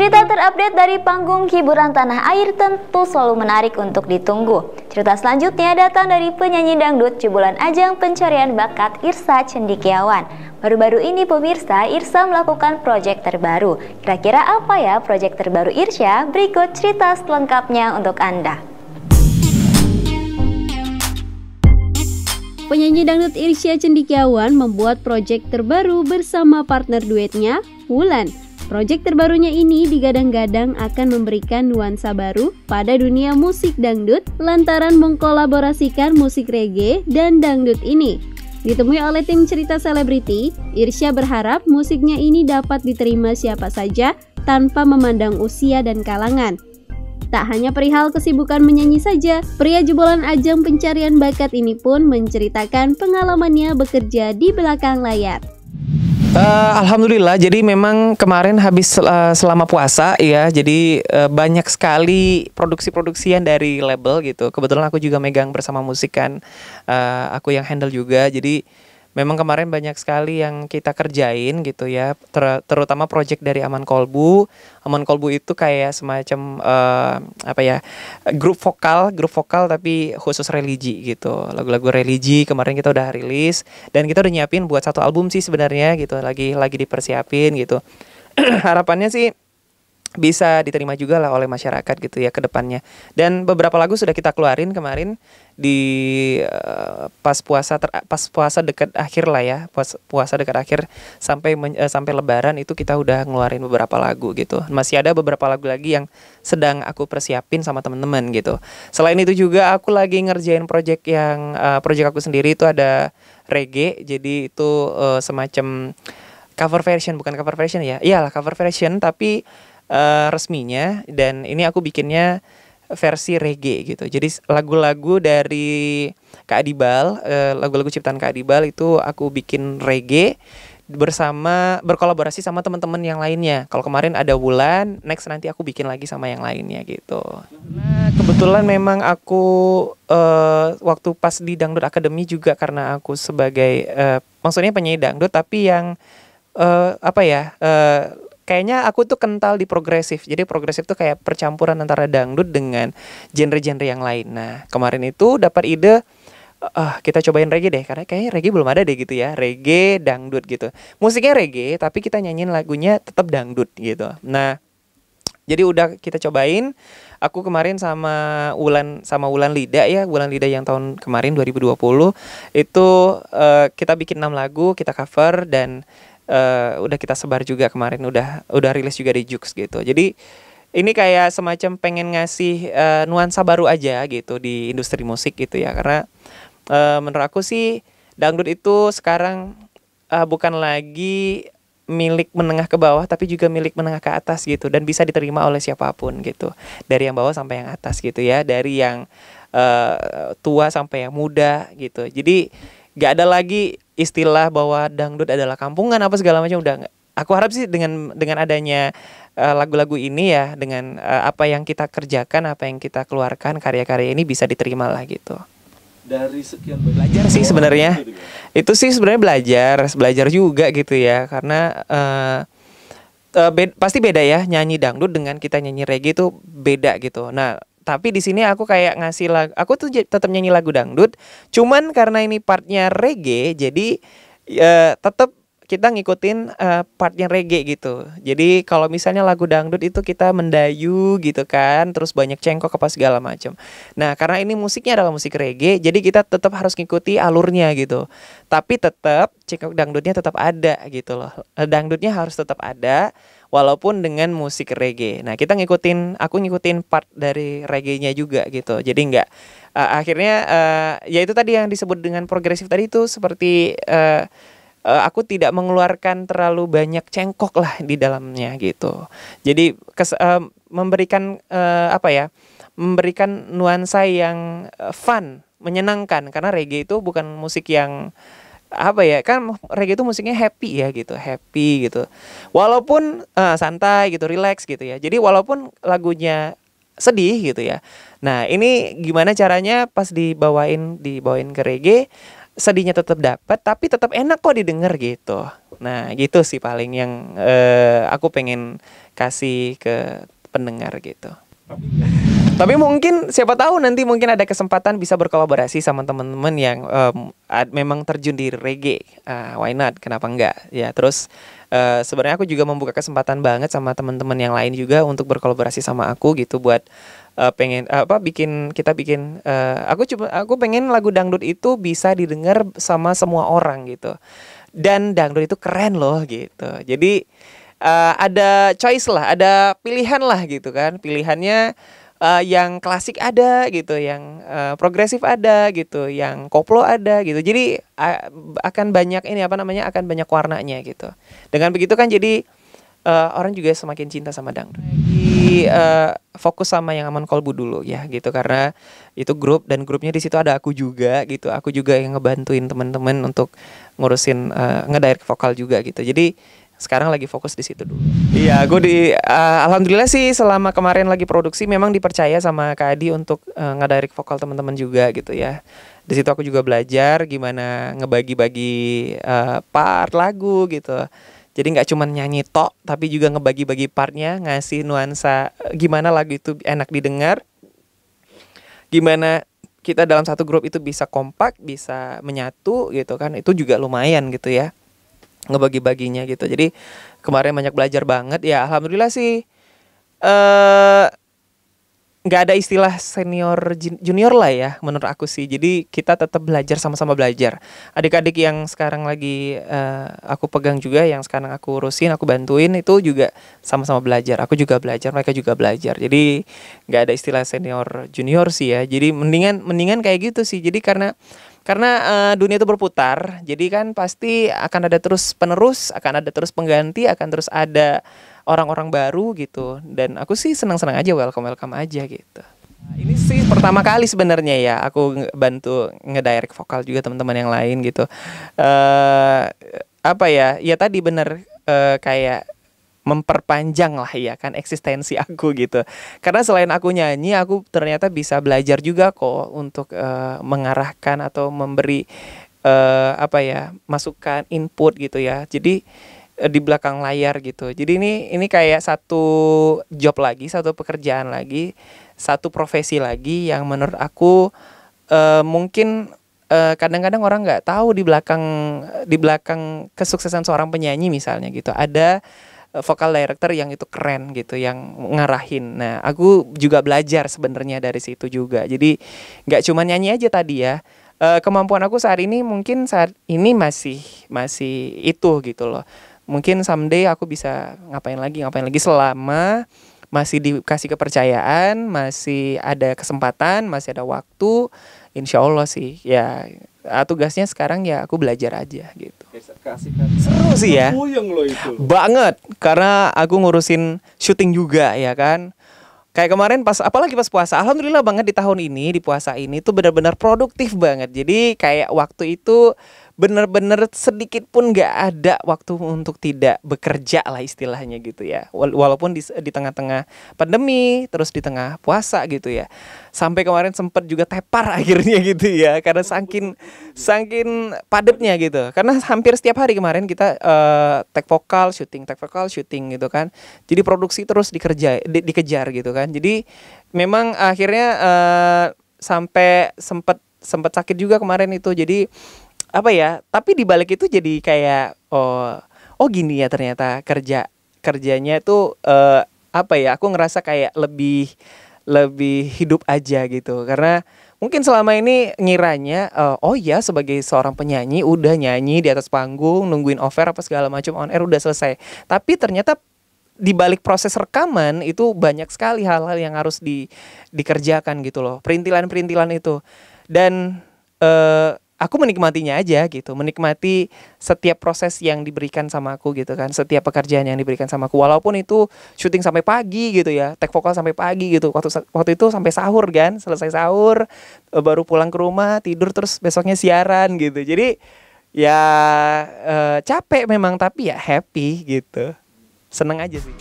Cerita terupdate dari panggung hiburan tanah air tentu selalu menarik untuk ditunggu. Cerita selanjutnya datang dari penyanyi dangdut jebolan ajang pencarian bakat Irsa Cendekiawan. Baru-baru ini pemirsa, Irsa melakukan proyek terbaru. Kira-kira apa ya proyek terbaru Irsa? Berikut cerita selengkapnya untuk Anda. Penyanyi dangdut Irsa Cendekiawan membuat proyek terbaru bersama partner duetnya, Wulan. Proyek terbarunya ini digadang-gadang akan memberikan nuansa baru pada dunia musik dangdut lantaran mengkolaborasikan musik reggae dan dangdut ini. Ditemui oleh tim cerita selebriti, Irsa berharap musiknya ini dapat diterima siapa saja tanpa memandang usia dan kalangan. Tak hanya perihal kesibukan menyanyi saja, pria jebolan ajang pencarian bakat ini pun menceritakan pengalamannya bekerja di belakang layar. Alhamdulillah, jadi memang kemarin habis selama puasa ya, jadi banyak sekali produksi-produksian dari label gitu. Kebetulan aku juga megang bersama musik kan, aku yang handle juga. Jadi memang kemarin banyak sekali yang kita kerjain gitu ya, terutama project dari Aman Kolbu. Aman Kolbu itu kayak semacam grup vokal tapi khusus religi gitu, lagu-lagu religi. Kemarin kita udah rilis dan kita udah nyiapin buat satu album sih sebenarnya gitu, lagi dipersiapin gitu. Harapannya sih bisa diterima juga lah oleh masyarakat gitu ya ke depannya. Dan beberapa lagu sudah kita keluarin kemarin di pas puasa dekat akhir lah ya, puasa dekat akhir sampai Lebaran itu kita udah ngeluarin beberapa lagu gitu. Masih ada beberapa lagu lagi yang sedang aku persiapin sama teman-teman gitu. Selain itu juga aku lagi ngerjain project aku sendiri, itu ada reggae. Jadi itu semacam cover version, bukan cover version ya. Iyalah cover version tapi resminya, dan ini aku bikinnya versi reggae gitu. Jadi lagu-lagu dari Kak Adibal, lagu-lagu ciptaan Kak Adibal itu aku bikin reggae berkolaborasi sama teman-teman yang lainnya. Kalau kemarin ada Wulan, next nanti aku bikin lagi sama yang lainnya gitu. Nah, kebetulan memang aku waktu pas di Dangdut Academy juga, karena aku sebagai maksudnya penyanyi dangdut tapi yang kayaknya aku tuh kental di progresif. Jadi progresif tuh kayak percampuran antara dangdut dengan genre-genre yang lain. Nah, kemarin itu dapat ide, kita cobain reggae deh, karena kayaknya reggae belum ada deh gitu ya. Reggae, dangdut gitu. Musiknya reggae, tapi kita nyanyiin lagunya tetap dangdut gitu. Nah, jadi udah kita cobain. Aku kemarin sama Wulan Lida ya, Wulan Lida yang tahun kemarin 2020 itu kita bikin 6 lagu, kita cover dan udah kita sebar juga kemarin, udah rilis juga di Jux gitu. Jadi ini kayak semacam pengen ngasih nuansa baru aja gitu di industri musik gitu ya, karena menurut aku sih dangdut itu sekarang bukan lagi milik menengah ke bawah tapi juga milik menengah ke atas gitu, dan bisa diterima oleh siapapun gitu, dari yang bawah sampai yang atas gitu ya, dari yang tua sampai yang muda gitu. Jadi gak ada lagi istilah bahwa dangdut adalah kampungan apa segala macam, udah nggak. Aku harap sih dengan adanya lagu-lagu ini ya, dengan apa yang kita kerjakan, apa yang kita keluarkan, karya-karya ini bisa diterima lah gitu. Dari sekian belajar sih sebenarnya, itu sih sebenarnya belajar juga gitu ya, karena pasti beda ya nyanyi dangdut dengan kita nyanyi reggae itu beda gitu. Nah, tapi di sini aku kayak ngasih lagu, aku tuh tetap nyanyi lagu dangdut, cuman karena ini partnya reggae, jadi tetap kita ngikutin partnya reggae gitu. Jadi kalau misalnya lagu dangdut itu kita mendayu gitu kan, terus banyak cengkok apa segala macam. Nah, karena ini musiknya adalah musik reggae, jadi kita tetap harus ngikuti alurnya gitu. Tapi tetap cengkok dangdutnya tetap ada gitu loh. Dangdutnya harus tetap ada walaupun dengan musik reggae. Nah, aku ngikutin part dari reggae-nya juga gitu. Jadi nggak akhirnya ya itu tadi yang disebut dengan progresif tadi, itu seperti aku tidak mengeluarkan terlalu banyak cengkok lah di dalamnya gitu. Jadi memberikan memberikan nuansa yang fun, menyenangkan, karena reggae itu bukan musik yang kan reggae itu musiknya happy ya gitu, happy gitu. Walaupun santai gitu, relax gitu ya. Jadi walaupun lagunya sedih gitu ya. Nah, ini gimana caranya pas dibawain ke reggae, sedihnya tetap dapat tapi tetap enak kok didengar gitu. Nah gitu sih paling yang aku pengen kasih ke pendengar gitu. Tapi mungkin siapa tahu nanti mungkin ada kesempatan bisa berkolaborasi sama teman-teman yang memang terjun di reggae. Why not? Kenapa enggak? Ya terus sebenarnya aku juga membuka kesempatan banget sama teman-teman yang lain juga untuk berkolaborasi sama aku gitu buat pengen bikin aku pengen lagu dangdut itu bisa didengar sama semua orang gitu. Dan dangdut itu keren loh gitu. Jadi ada choice lah, ada pilihan lah gitu kan. Pilihannya yang klasik ada gitu, yang progresif ada gitu, yang koplo ada gitu. Jadi akan banyak akan banyak warnanya gitu. Dengan begitu kan jadi orang juga semakin cinta sama dangdut. Lagi fokus sama yang Aman Kolbu dulu ya gitu, karena itu grup dan grupnya di situ ada aku juga gitu. Aku juga yang ngebantuin teman-teman untuk ngurusin ngedirect vokal juga gitu. Jadi sekarang lagi fokus di situ dulu. Iya, aku alhamdulillah sih selama kemarin lagi produksi memang dipercaya sama Kak Adi untuk ngedirect vokal teman-teman juga gitu ya. Di situ aku juga belajar gimana ngebagi-bagi part lagu gitu. Jadi nggak cuma nyanyi tok, tapi juga ngebagi-bagi partnya, ngasih nuansa gimana lagu itu enak didengar, gimana kita dalam satu grup itu bisa kompak, bisa menyatu gitu kan. Itu juga lumayan gitu ya, ngebagi-baginya gitu. Jadi kemarin banyak belajar banget ya. Alhamdulillah sih nggak ada istilah senior junior lah ya menurut aku sih. Jadi kita tetap belajar, sama-sama belajar. Adik-adik yang sekarang lagi aku pegang juga, yang sekarang aku urusin, aku bantuin, itu juga sama-sama belajar. Aku juga belajar, mereka juga belajar. Jadi nggak ada istilah senior junior sih ya. Jadi mendingan kayak gitu sih. Jadi karena dunia itu berputar, jadi kan pasti akan ada terus penerus, akan ada terus pengganti, akan terus ada orang-orang baru gitu. Dan aku sih senang-senang aja, welcome aja gitu. Ini sih pertama kali sebenarnya ya aku bantu ngedirect vokal juga teman-teman yang lain gitu. Ya tadi bener kayak memperpanjang lah ya kan eksistensi aku gitu. Karena selain aku nyanyi, aku ternyata bisa belajar juga kok untuk mengarahkan atau memberi masukan, input gitu ya. Jadi di belakang layar gitu. Jadi ini kayak satu job lagi, satu pekerjaan lagi, satu profesi lagi yang menurut aku mungkin kadang-kadang orang nggak tahu di belakang kesuksesan seorang penyanyi misalnya gitu. Ada vokal director yang itu keren gitu, yang ngarahin. Nah, aku juga belajar sebenarnya dari situ juga. Jadi nggak cuma nyanyi aja tadi ya. Kemampuan aku saat ini masih itu gitu loh. Mungkin someday aku bisa ngapain lagi selama masih dikasih kepercayaan, masih ada kesempatan, masih ada waktu. Insya Allah sih ya. Tugasnya sekarang ya aku belajar aja gitu. Seru sih ya. Banget, karena aku ngurusin syuting juga ya kan. Kayak kemarin apalagi pas puasa, alhamdulillah banget di tahun ini, di puasa ini tuh benar-benar produktif banget. Jadi kayak waktu itu benar-benar sedikit pun nggak ada waktu untuk tidak bekerja lah istilahnya gitu ya. Walaupun di tengah-tengah pandemi, terus di tengah puasa gitu ya. Sampai kemarin sempat juga tepar akhirnya gitu ya, karena saking padatnya gitu. Karena hampir setiap hari kemarin kita take vokal, syuting gitu kan. Jadi produksi terus dikejar gitu kan. Jadi memang akhirnya sampai sempat sakit juga kemarin itu. Jadi tapi dibalik itu jadi kayak oh gini ya ternyata kerjanya itu aku ngerasa kayak lebih hidup aja gitu. Karena mungkin selama ini ngiranya sebagai seorang penyanyi udah nyanyi di atas panggung, nungguin offer apa segala macam, on air udah selesai. Tapi ternyata di balik proses rekaman itu banyak sekali hal-hal yang harus dikerjakan gitu loh, perintilan itu. Dan aku menikmatinya aja gitu, menikmati setiap proses yang diberikan sama aku gitu kan, setiap pekerjaan yang diberikan sama aku, walaupun itu syuting sampai pagi gitu ya, take vokal sampai pagi gitu, waktu itu sampai sahur kan, selesai sahur baru pulang ke rumah, tidur, terus besoknya siaran gitu. Jadi ya capek memang, tapi ya happy gitu, seneng aja sih.